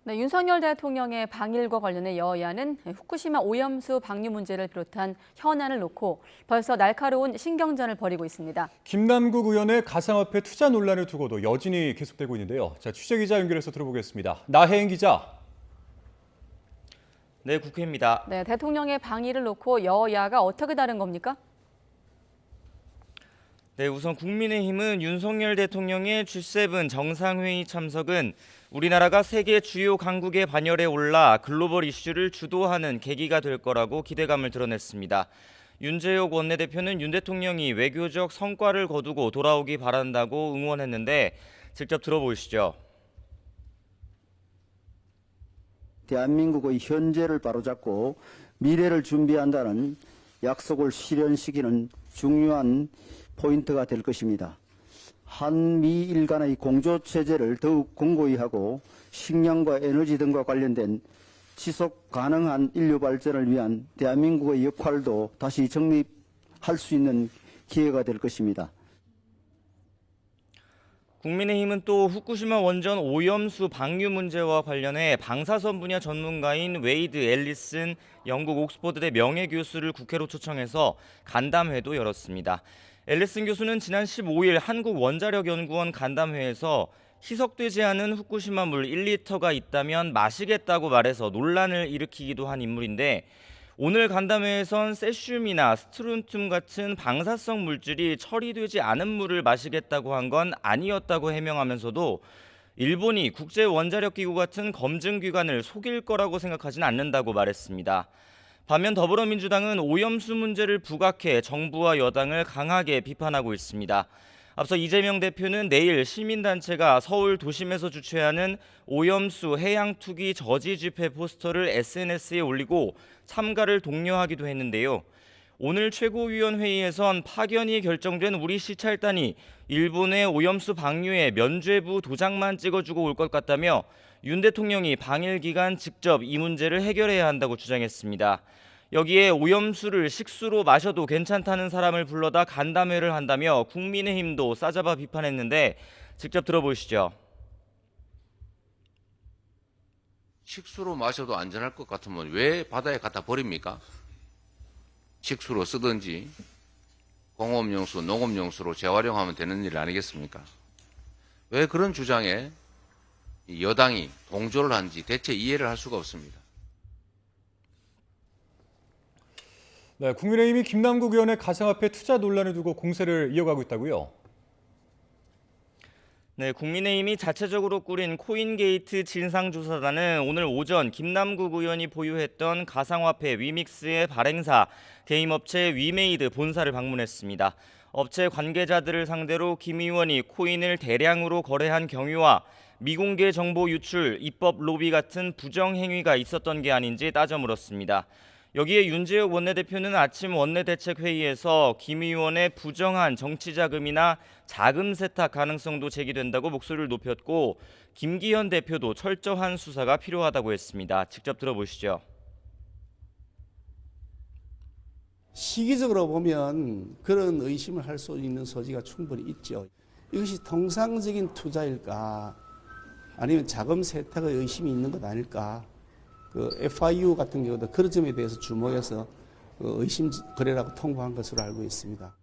네, 윤석열 대통령의 방일과 관련해 여야는 후쿠시마 오염수 방류 문제를 비롯한 현안을 놓고 벌써 날카로운 신경전을 벌이고 있습니다. 김남국 의원의 가상화폐 투자 논란을 두고도 여진이 계속되고 있는데요. 자, 취재기자 연결해서 들어보겠습니다. 나혜인 기자. 네, 국회입니다. 네, 대통령의 방일을 놓고 여야가 어떻게 다른 겁니까? 네, 우선 국민의힘은 윤석열 대통령의 G7 정상회의 참석은 우리나라가 세계 주요 강국의 반열에 올라 글로벌 이슈를 주도하는 계기가 될 거라고 기대감을 드러냈습니다. 윤재옥 원내대표는 윤 대통령이 외교적 성과를 거두고 돌아오기 바란다고 응원했는데 직접 들어보시죠. 대한민국의 현재를 바로잡고 미래를 준비한다는 약속을 실현시키는 중요한 포인트가 될 것입니다. 한미일 간의 공조체제를 더욱 공고히 하고 식량과 에너지 등과 관련된 지속 가능한 인류 발전을 위한 대한민국의 역할도 다시 정립할 수 있는 기회가 될 것입니다. 국민의힘은 또 후쿠시마 원전 오염수 방류 문제와 관련해 방사선 분야 전문가인 웨이드 앨리슨 영국 옥스퍼드대 명예교수를 국회로 초청해서 간담회도 열었습니다. 앨리슨 교수는 지난 15일 한국원자력연구원 간담회에서 희석되지 않은 후쿠시마 물 1리터가 있다면 마시겠다고 말해서 논란을 일으키기도 한 인물인데 오늘 간담회에선 세슘이나 스트론튬 같은 방사성 물질이 처리되지 않은 물을 마시겠다고 한 건 아니었다고 해명하면서도 일본이 국제원자력기구 같은 검증기관을 속일 거라고 생각하진 않는다고 말했습니다. 반면 더불어민주당은 오염수 문제를 부각해 정부와 여당을 강하게 비판하고 있습니다. 앞서 이재명 대표는 내일 시민단체가 서울 도심에서 주최하는 오염수 해양 투기 저지 집회 포스터를 SNS에 올리고 참가를 독려하기도 했는데요. 오늘 최고위원회의에선 파견이 결정된 우리 시찰단이 일본의 오염수 방류에 면죄부 도장만 찍어주고 올 것 같다며 윤 대통령이 방일 기간 직접 이 문제를 해결해야 한다고 주장했습니다. 여기에 오염수를 식수로 마셔도 괜찮다는 사람을 불러다 간담회를 한다며 국민의힘도 싸잡아 비판했는데 직접 들어보시죠. 식수로 마셔도 안전할 것 같으면 왜 바다에 갖다 버립니까? 식수로 쓰든지 공업용수, 농업용수로 재활용하면 되는 일 아니겠습니까? 왜 그런 주장에 여당이 동조를 한지 대체 이해를 할 수가 없습니다. 네, 국민의힘이 김남국 의원의 가상화폐 투자 논란을 두고 공세를 이어가고 있다고요? 네, 국민의힘이 자체적으로 꾸린 코인게이트 진상조사단은 오늘 오전 김남국 의원이 보유했던 가상화폐 위믹스의 발행사 게임업체 위메이드 본사를 방문했습니다. 업체 관계자들을 상대로 김 의원이 코인을 대량으로 거래한 경위와 미공개 정보 유출, 입법 로비 같은 부정 행위가 있었던 게 아닌지 따져 물었습니다. 여기에 윤재옥 원내대표는 아침 원내대책회의에서 김 의원의 부정한 정치자금이나 자금 세탁 가능성도 제기된다고 목소리를 높였고 김기현 대표도 철저한 수사가 필요하다고 했습니다. 직접 들어보시죠. 시기적으로 보면 그런 의심을 할 수 있는 소지가 충분히 있죠. 이것이 통상적인 투자일까 아니면 자금 세탁의 의심이 있는 것 아닐까. 그 FIU 같은 경우도 그런 점에 대해서 주목해서 의심 거래라고 통보한 것으로 알고 있습니다.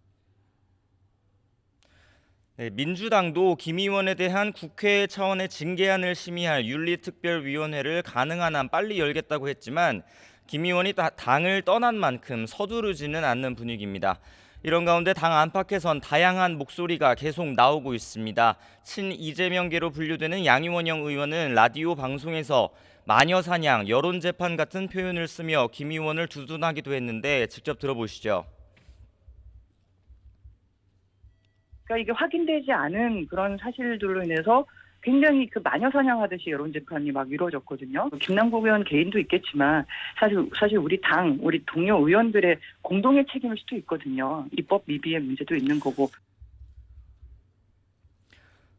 네, 민주당도 김 의원에 대한 국회 차원의 징계안을 심의할 윤리특별위원회를 가능한 한 빨리 열겠다고 했지만 김 의원이 당을 떠난 만큼 서두르지는 않는 분위기입니다. 이런 가운데 당 안팎에선 다양한 목소리가 계속 나오고 있습니다. 친 이재명계로 분류되는 양이원영 의원은 라디오 방송에서 마녀사냥, 여론재판 같은 표현을 쓰며 김 의원을 두둔하기도 했는데 직접 들어보시죠. 그러니까 이게 확인되지 않은 그런 사실들로 인해서 굉장히 그 마녀 사냥하듯이 여론 재판이 막 이루어졌거든요. 김남국 의원 개인도 있겠지만 사실 우리 당, 우리 동료 의원들의 공동의 책임일 수도 있거든요. 입법 미비의 문제도 있는 거고.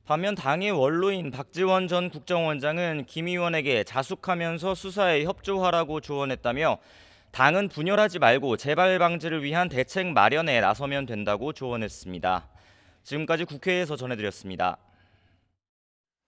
반면 당의 원로인 박지원 전 국정원장은 김 의원에게 자숙하면서 수사에 협조하라고 조언했다며 당은 분열하지 말고 재발 방지를 위한 대책 마련에 나서면 된다고 조언했습니다. 지금까지 국회에서 전해드렸습니다.